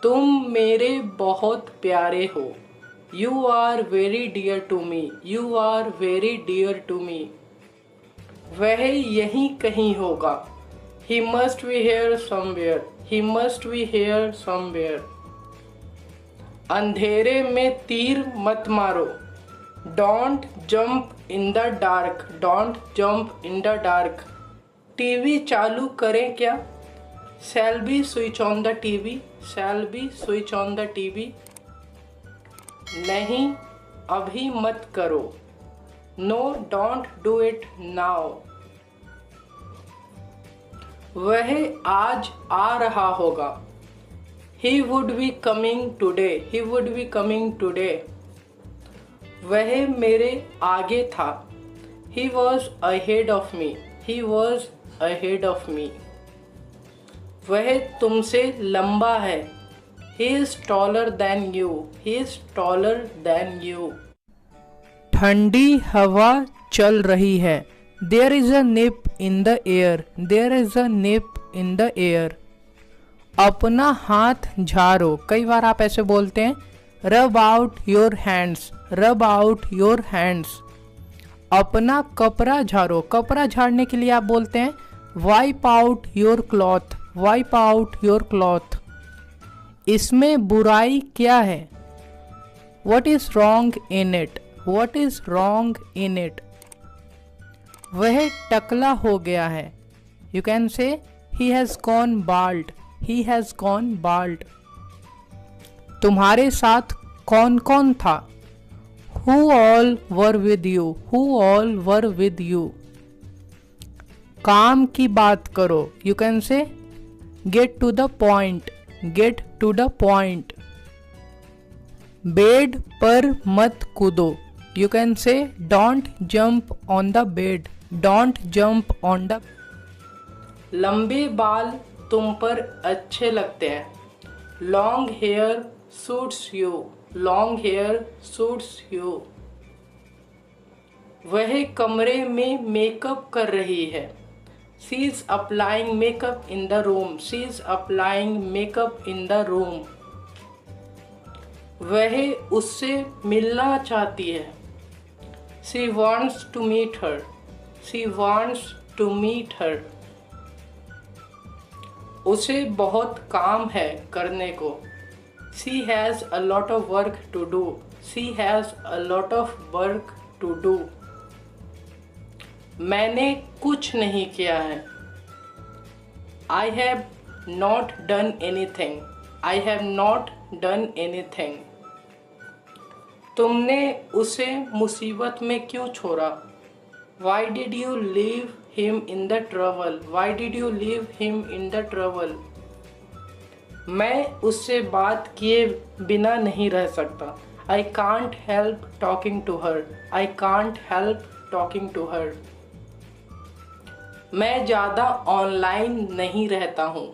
तुम मेरे बहुत प्यारे हो। You are very dear to me. You are very dear to me. वह यहीं कहीं होगा। He must be here somewhere. He must be here somewhere. अंधेरे में तीर मत मारो। Don't jump in the dark. Don't jump in the dark. TV चालू करें क्या? Shall be switch on the TV. Shall be switch on the TV. नहीं, अभी मत करो। No, don't do it now. वह आज आ रहा होगा। He would be coming today. He would be coming today. वह मेरे आगे था। He was ahead of me. He was ahead of me. वह तुमसे लंबा है। He is taller than you. He is taller than you. ठंडी हवा चल रही है। There is a nip in the air. There is a nip in the air. अपना हाथ झाड़ो। कई बार आप ऐसे बोलते हैं, रब आउट योर हैंड्स। रब आउट योर हैंड्स। अपना कपड़ा झाड़ो। कपड़ा झाड़ने के लिए आप बोलते हैं, wipe out your cloth. Wipe out your cloth. इसमें बुराई क्या है? What is wrong in it? What is wrong in it? वह टकला हो गया है। यू कैन से he has gone bald. He has gone bald. तुम्हारे साथ कौन कौन था? Who all were with you? Who all were with you? काम की बात करो। You can say get to the point. Get to the point. Bed पर मत कूदो। You can say don't jump on the bed. Don't jump on the. लंबे बाल तुम पर अच्छे लगते हैं। Long hair suits you. Long hair suits you. वह कमरे में मेकअप कर रही है। She is applying makeup in the room. She is applying makeup in the room. वह उससे मिलना चाहती है। She wants to meet her. She wants to meet her. उसे बहुत काम है करने को। She has a lot of work to do. She has a lot of work to do. मैंने कुछ नहीं किया है। I have not done anything. I have not done anything. तुमने उसे मुसीबत में क्यों छोड़ा? Why did you leave him in the trouble? Why did you leave him in the trouble? मैं उससे बात किए बिना नहीं रह सकता। I can't help talking to her. I can't help talking to her. मैं ज़्यादा ऑनलाइन नहीं रहता हूँ।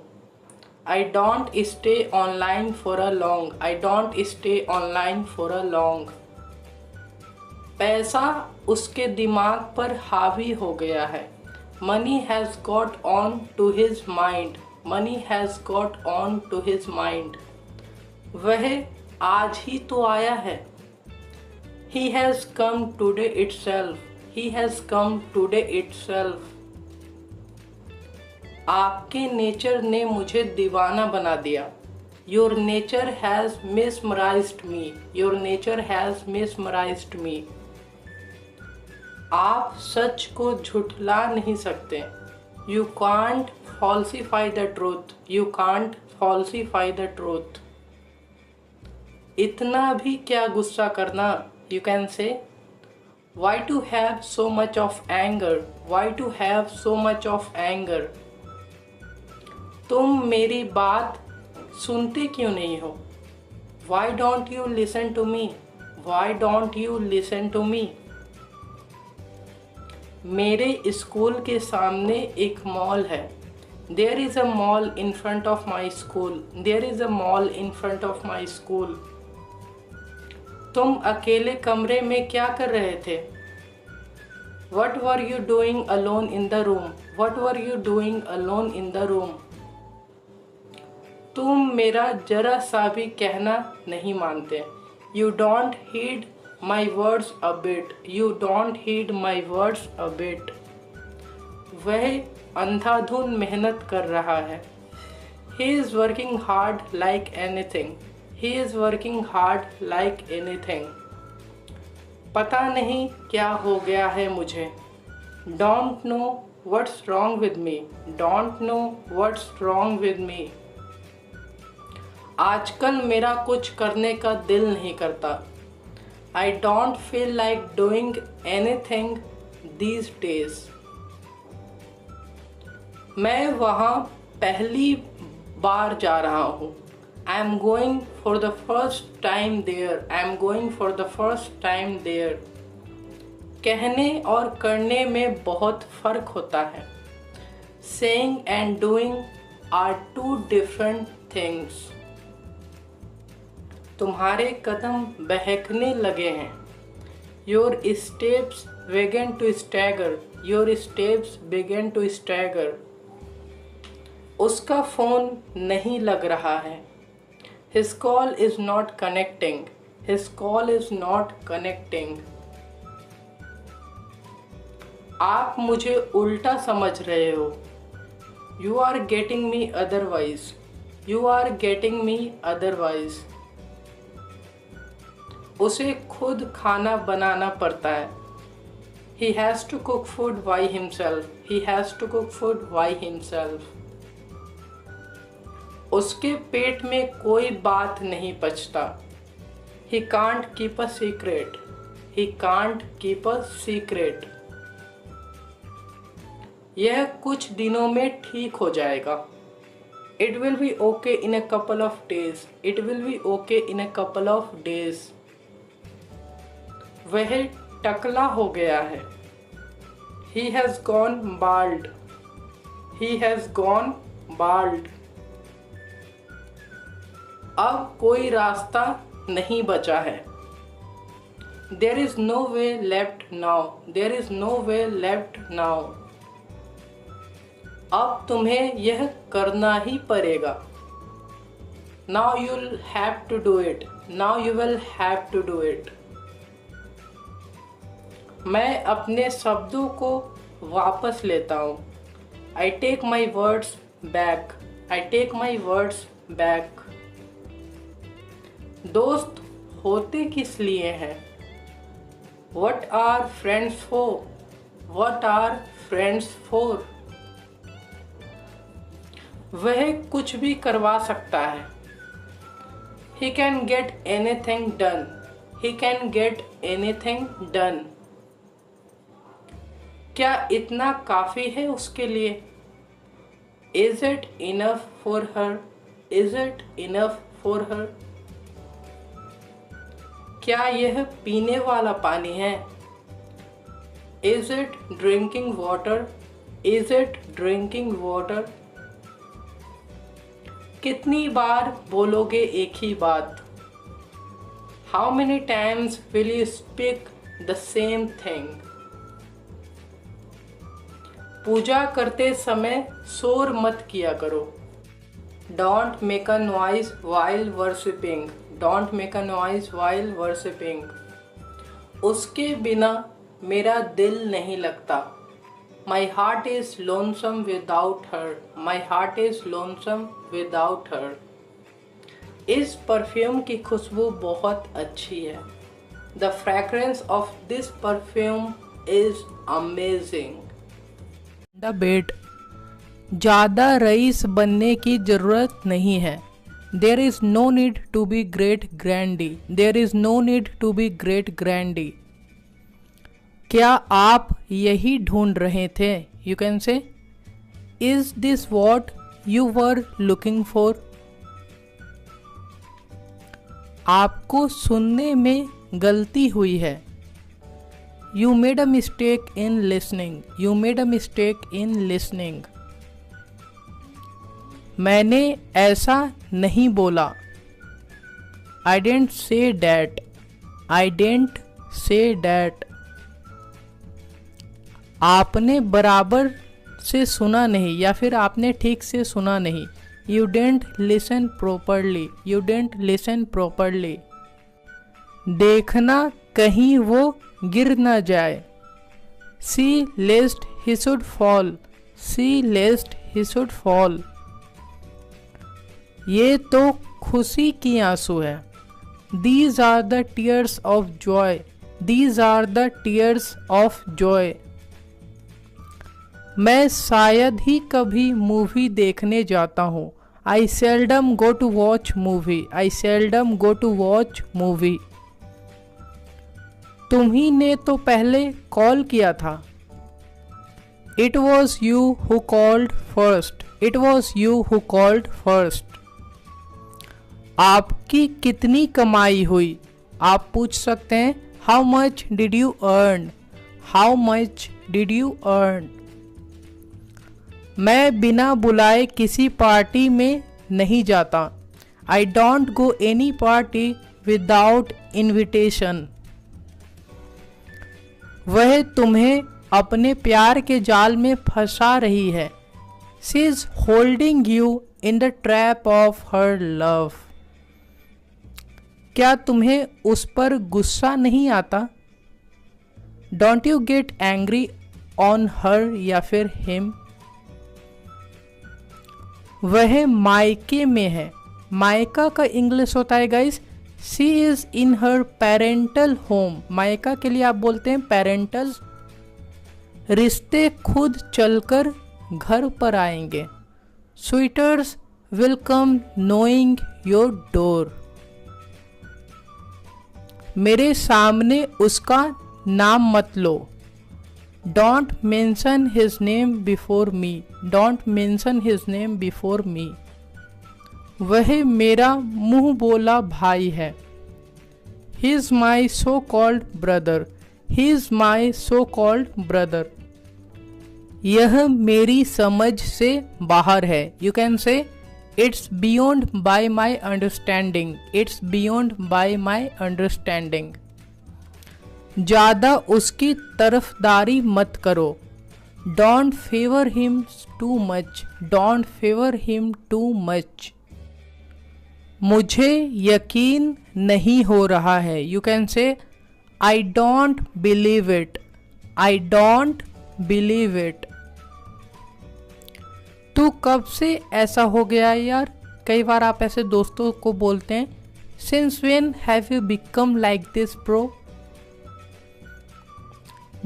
I don't stay online for a long. I don't stay online for a long. पैसा उसके दिमाग पर हावी हो गया है। Money has got on to his mind. Money has got on to his mind. वह आज ही तो आया है। He has come today itself. He has come today itself. आपके नेचर ने मुझे दीवाना बना दिया। Your nature has mesmerized me. Your nature has mesmerized me. आप सच को झुठला नहीं सकते। You can't falsify the truth. You can't falsify the truth. इतना भी क्या गुस्सा करना? You can say, why to have so much of anger? Why to have so much of anger? तुम मेरी बात सुनते क्यों नहीं हो? Why don't you listen to me? Why don't you listen to me? मेरे स्कूल के सामने एक मॉल है। There is a mall in front of my school. There is a mall in front of my school. तुम अकेले कमरे में क्या कर रहे थे? What were you doing alone in the room? What were you doing alone in the room? तुम मेरा जरा सा भी कहना नहीं मानते। You don't heed my words a bit, you don't heed my words a bit. वह अंधाधुन मेहनत कर रहा है। He is working hard like anything, he is working hard like anything. पता नहीं क्या हो गया है मुझे। Don't know what's wrong with me, don't know what's wrong with me. आजकल मेरा कुछ करने का दिल नहीं करता। I don't feel like doing anything these days. मैं वहाँ पहली बार जा रहा हूँ। I am going for the first time there, I am going for the first time there। कहने और करने में बहुत फ़र्क होता है। Saying and doing are two different things। तुम्हारे कदम बहकने लगे हैं। Your steps began to stagger, your steps began to stagger। उसका फ़ोन नहीं लग रहा है। His call is not connecting, his call is not connecting। आप मुझे उल्टा समझ रहे हो। You are getting me otherwise, you are getting me otherwise। उसे खुद खाना बनाना पड़ता है। He has to cook food by himself, he has to cook food by himself। उसके पेट में कोई बात नहीं पचता। He can't keep a secret, he can't keep a secret। यह कुछ दिनों में ठीक हो जाएगा। It will be okay in a couple of days, it will be okay in a couple of days। वह टकला हो गया है। He has gone bald, he has gone bald। अब कोई रास्ता नहीं बचा है। There is no way left now, there is no way left now। अब तुम्हें यह करना ही पड़ेगा। Now you'll have to do it, now you will have to do it। मैं अपने शब्दों को वापस लेता हूँ। I take my words back, I take my words back। दोस्त होते किस लिए हैं? What are friends for? What are friends for? वह कुछ भी करवा सकता है। He can get anything done, he can get anything done। क्या इतना काफ़ी है उसके लिए? Is it enough for her? Is it enough for her? क्या यह पीने वाला पानी है? Is it drinking water? Is it drinking water? कितनी बार बोलोगे एक ही बात? How many times will you speak the same thing? पूजा करते समय शोर मत किया करो। Don't make a noise while worshipping, don't make a noise while worshipping। उसके बिना मेरा दिल नहीं लगता। My heart is lonesome without her, my heart is lonesome without her। इस परफ्यूम की खुशबू बहुत अच्छी है। The fragrance of this perfume is amazing। The bed। ज़्यादा रईस बनने की ज़रूरत नहीं है। There is no need to be great grandee, there is no need to be great grandee। क्या आप यही ढूंढ रहे थे? You can say, is this what you were looking for? आपको सुनने में गलती हुई है। You made a mistake in listening, you made a mistake in listening। मैंने ऐसा नहीं बोला। I didn't say that, I didn't say that। आपने बराबर से सुना नहीं या फिर आपने ठीक से सुना नहीं। You didn't listen properly. You didn't listen properly. देखना कहीं वो गिर ना जाए. See lest he should fall. See lest he should fall. ये तो खुशी की आंसू है. These are the tears of joy. These are the tears of joy. मैं शायद ही कभी मूवी देखने जाता हूँ. I seldom go to watch movie. I seldom go to watch movie. तुम्ही ने तो पहले कॉल किया था. It was you who called first. It was you who called first. आपकी कितनी कमाई हुई? आप पूछ सकते हैं How much did you earn? How much did you earn? मैं बिना बुलाए किसी पार्टी में नहीं जाता. I don't go any party without invitation. वह तुम्हें अपने प्यार के जाल में फंसा रही है. She is holding you in the trap of her love. क्या तुम्हें उस पर गुस्सा नहीं आता? Don't you get angry on her या फिर him? वह मायके में है. मायका का इंग्लिश होता है guys she is in her parental home. मायका के लिए आप बोलते हैं पेरेंटल. रिश्ते खुद चलकर घर पर आएंगे. Suitors will come knocking your door. मेरे सामने उसका नाम मत लो. Don't mention his name before me. Don't mention his name before me. वह मेरा मुंह बोला भाई है. He is my so called brother. He is my so called brother. यह मेरी समझ से बाहर है. You can say it's beyond by my understanding. It's beyond by my understanding. ज़्यादा उसकी तरफदारी मत करो. Don't favour him too much. Don't favour him too much. मुझे यकीन नहीं हो रहा है. यू कैन से I don't believe it. I don't believe it. तू कब से ऐसा हो गया है यार? कई बार आप ऐसे दोस्तों को बोलते हैं since when have you become like this bro.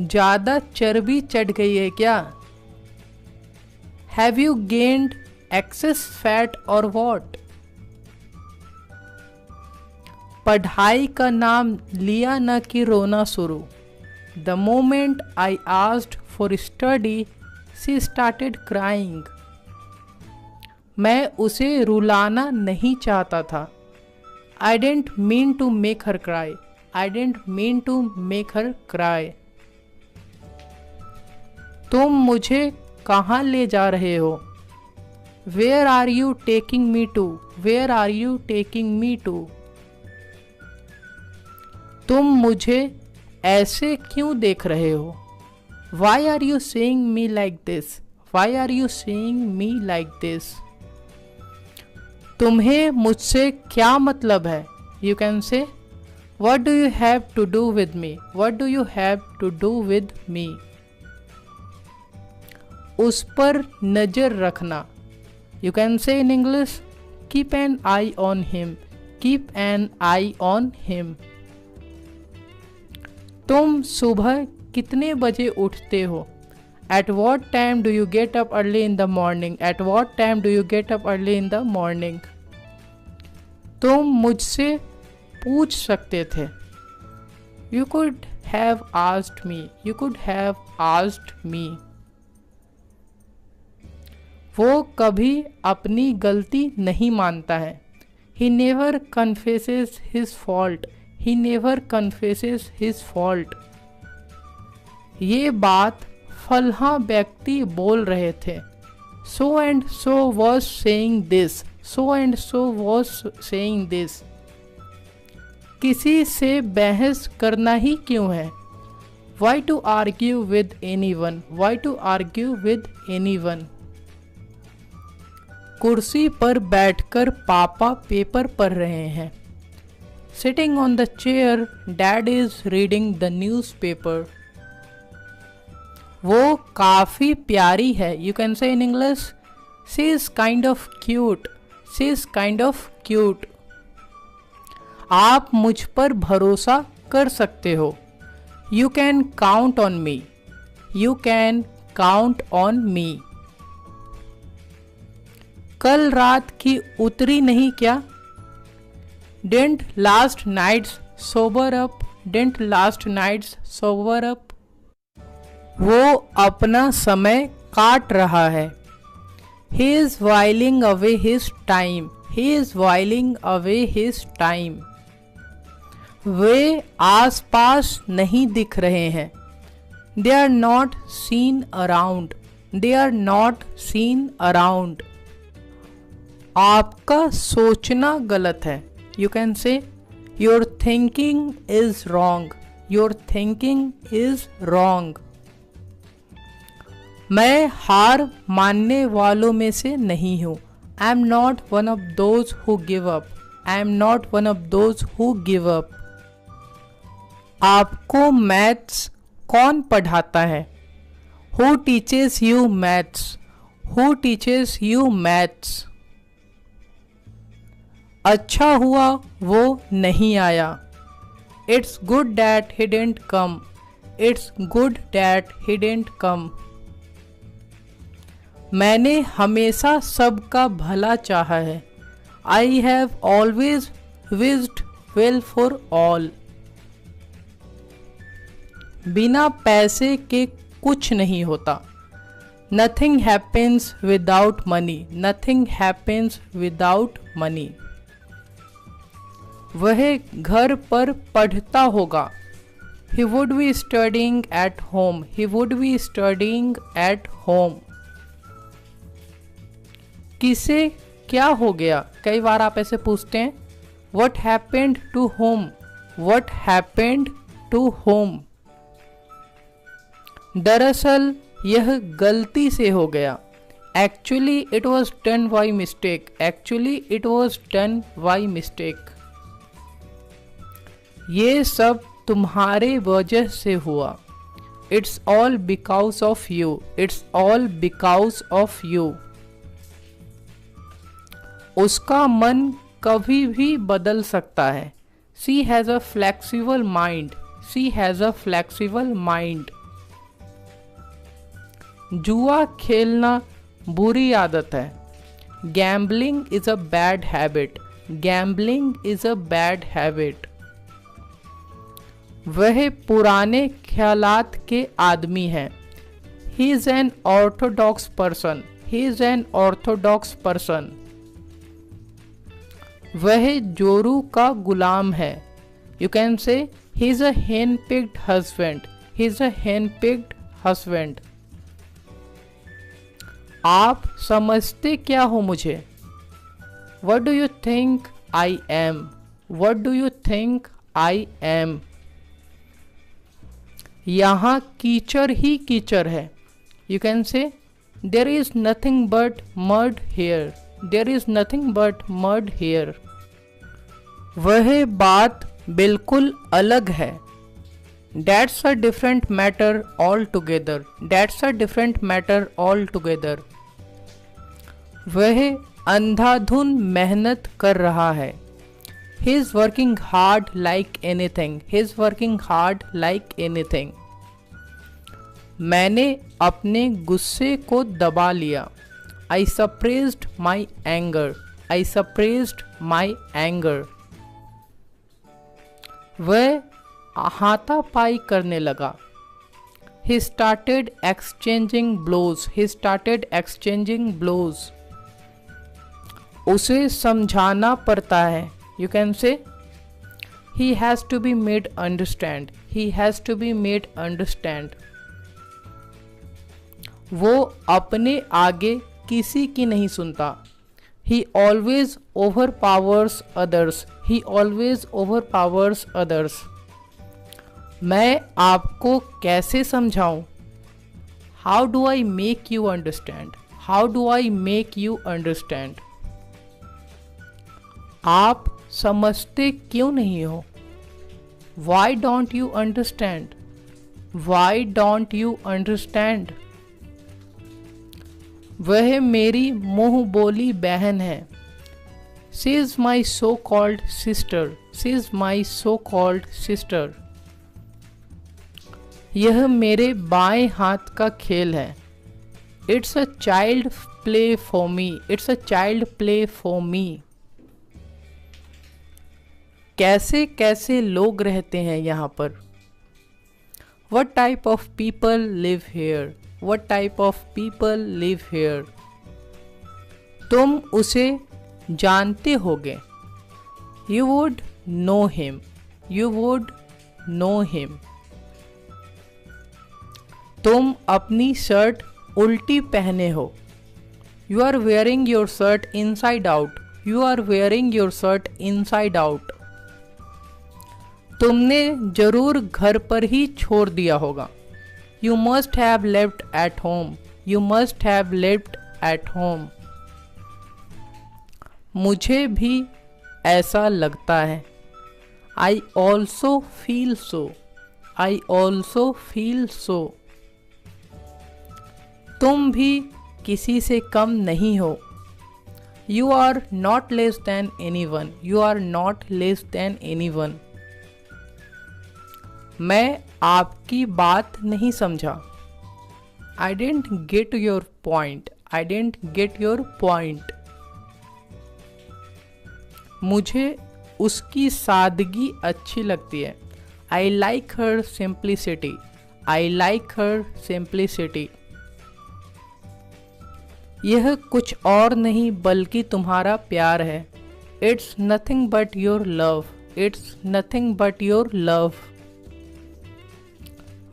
ज्यादा चर्बी चढ़ गई है क्या? Have you gained excess fat और वॉट? पढ़ाई का नाम लिया न कि रोना शुरू. The moment I asked for study she started crying. मैं उसे रुलाना नहीं चाहता था. I didn't mean to make her cry. I didn't mean to make her cry. तुम मुझे कहाँ ले जा रहे हो? Where are you taking me to? Where are you taking me to? तुम मुझे ऐसे क्यों देख रहे हो? Why are you seeing me like this? Why are you seeing me like this? तुम्हें मुझसे क्या मतलब है? You can say what do you have to do with me? What do you have to do with me? उस पर नजर रखना. You can say in English keep an eye on him. Keep an eye on him. तुम सुबह कितने बजे उठते हो? At what time do you get up early in the morning? At what time do you get up early in the morning? तुम मुझसे पूछ सकते थे. You could have asked me. You could have asked me. वो कभी अपनी गलती नहीं मानता है. He never confesses his fault. He never confesses his fault. ये बात फलहा व्यक्ति बोल रहे थे. So and so was saying this. So and so was saying this. किसी से बहस करना ही क्यों है? Why to argue with anyone? Why to argue with anyone? कुर्सी पर बैठकर पापा पेपर पढ़ रहे हैं। Sitting on the chair dad is reading the newspaper. वो काफ़ी प्यारी है। You can say in English she is kind of cute. She is kind of cute. आप मुझ पर भरोसा कर सकते हो। You can count on me. You can count on me. कल रात की उतरी नहीं क्या? Didn't last night's sober up? Didn't last night's sober up? वो अपना समय काट रहा है। He is whiling away his time. He is whiling away his time. वे आसपास नहीं दिख रहे हैं। They are not seen around. They are not seen around. आपका सोचना गलत है। You can say your thinking is wrong. Your thinking is wrong. मैं हार मानने वालों में से नहीं हूँ। I am not one of those who give up. I am not one of those who give up. आपको मैथ्स कौन पढ़ाता है? Who teaches you maths? Who teaches you maths? अच्छा हुआ वो नहीं आया। It's good that he didn't come. It's good that he didn't come. मैंने हमेशा सबका भला चाहा है। I have always wished well for all. बिना पैसे के कुछ नहीं होता। Nothing happens without money. Nothing happens without money. वह घर पर पढ़ता होगा। He would be studying at home. He would be studying at home. किसे क्या हो गया? कई बार आप ऐसे पूछते हैं What happened to whom? What happened to whom? दरअसल यह गलती से हो गया। Actually it was done by mistake. Actually it was done by mistake. ये सब तुम्हारे वजह से हुआ। It's all because of you. It's all because of you. उसका मन कभी भी बदल सकता है। She has a flexible mind. She has a flexible mind. जुआ खेलना बुरी आदत है। Gambling is a bad habit. Gambling is a bad habit. वह पुराने ख्यालात के आदमी हैं। He is an orthodox person. He is an orthodox person. वह जोरू का गुलाम है। You can say he is a hen-picked husband. He is a hen-picked husband. आप समझते क्या हो मुझे? What do you think I am? What do you think I am? यहाँ कीचड़ ही कीचड़ है। You can say there is nothing but mud here. There is nothing but mud here. वह बात बिल्कुल अलग है। That's a different matter altogether. That's a different matter altogether. वह अंधाधुन मेहनत कर रहा है। He is working hard like anything. He is working hard like anything. मैंने अपने गुस्से को दबा लिया। I suppressed my anger. I suppressed my anger. वह हाथापाई करने लगा। He started exchanging blows. He started exchanging blows. उसे समझाना पड़ता है। You can say he has to be made understand. He has to be made understand. वो अपने आगे किसी की नहीं सुनता। He always overpowers others. He always overpowers others. मैं आपको कैसे समझाऊं? How do I make you understand? How do I make you understand? आप समझते क्यों नहीं हो? Why don't you understand? Why don't you understand? वह मेरी मुंह बोली बहन है। She is my so called sister. She is my so called sister. यह मेरे बाएं हाथ का खेल है। It's a child play for me. It's a child play for me. कैसे कैसे लोग रहते हैं यहाँ पर? What type of people live here? What type of people live here? तुम उसे जानते होगे। You would know him. You would know him. तुम अपनी शर्ट उल्टी पहने हो। You are wearing your shirt inside out. You are wearing your shirt inside out. तुमने जरूर घर पर ही छोड़ दिया होगा। You must have left at home. You must have left at home. मुझे भी ऐसा लगता है। I also feel so. I also feel so. तुम भी किसी से कम नहीं हो। You are not less than anyone. You are not less than anyone. मैं आपकी बात नहीं समझा। I didn't get your point. I didn't get your point. मुझे उसकी सादगी अच्छी लगती है। I like her simplicity. I like her simplicity. यह कुछ और नहीं बल्कि तुम्हारा प्यार है। It's nothing but your love. It's nothing but your love.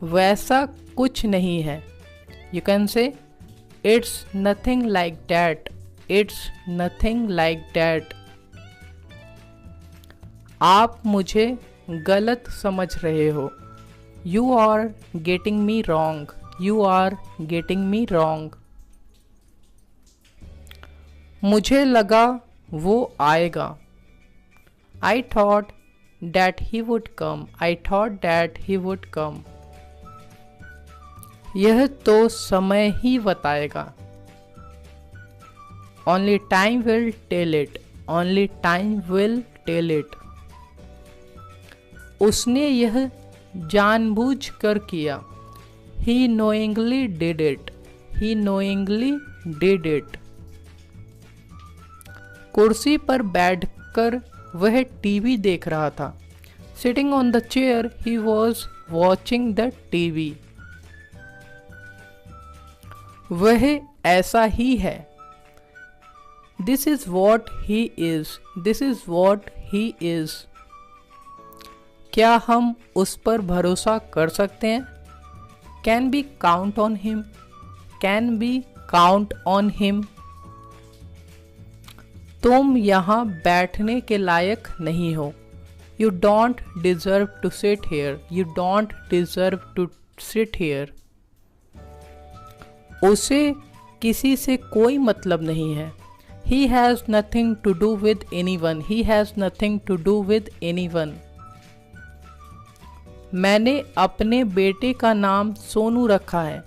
वैसा कुछ नहीं है। You can say it's nothing like that. It's nothing like that. आप मुझे गलत समझ रहे हो। You are getting me wrong. You are getting me wrong. मुझे लगा वो आएगा। I thought that he would come. I thought that he would come. यह तो समय ही बताएगा। Only time will tell it. Only time will tell it. उसने यह जानबूझकर किया। He knowingly did it. He knowingly did it. कुर्सी पर बैठकर वह टीवी देख रहा था। Sitting on the chair, he was watching the TV. वह ऐसा ही है। This is what he is. This is what he is. क्या हम उस पर भरोसा कर सकते हैं? Can we count on him? Can we count on him? तुम यहाँ बैठने के लायक नहीं हो। You don't deserve to sit here. You don't deserve to sit here. उसे किसी से कोई मतलब नहीं है। He has nothing to do with anyone. He has nothing to do with anyone. मैंने अपने बेटे का नाम सोनू रखा है।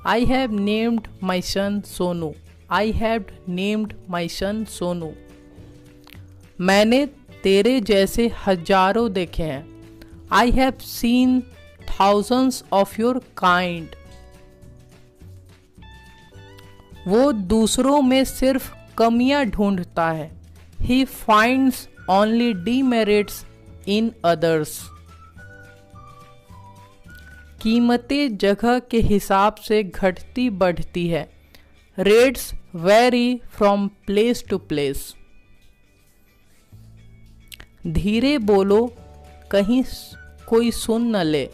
I have named my son Sonu. I have named my son Sonu. मैंने तेरे जैसे हजारों देखे हैं। I have seen thousands of your kind. वो दूसरों में सिर्फ कमियां ढूंढता है। He finds only demerits in others. कीमतें जगह के हिसाब से घटती बढ़ती है। Rates vary from place to place. धीरे बोलो कहीं कोई सुन न ले।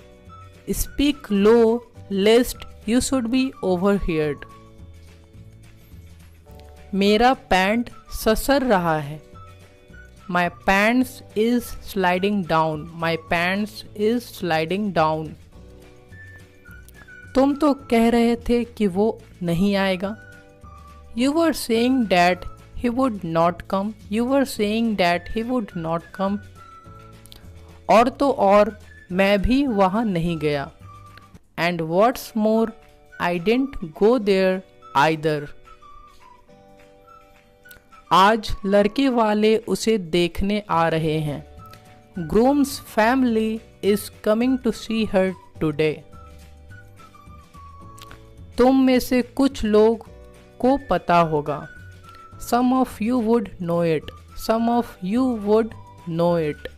Speak low lest you should be overheard. मेरा पैंट ससर रहा है। My pants is sliding down. My pants is sliding down. तुम तो कह रहे थे कि वो नहीं आएगा। You were saying that he would not come. You were saying that he would not come. और तो और मैं भी वहाँ नहीं गया. And what's more, I didn't go there either. आज लड़के वाले उसे देखने आ रहे हैं. Groom's family is coming to see her today. तुम में से कुछ लोग को पता होगा. Some of you would know it. Some of you would know it.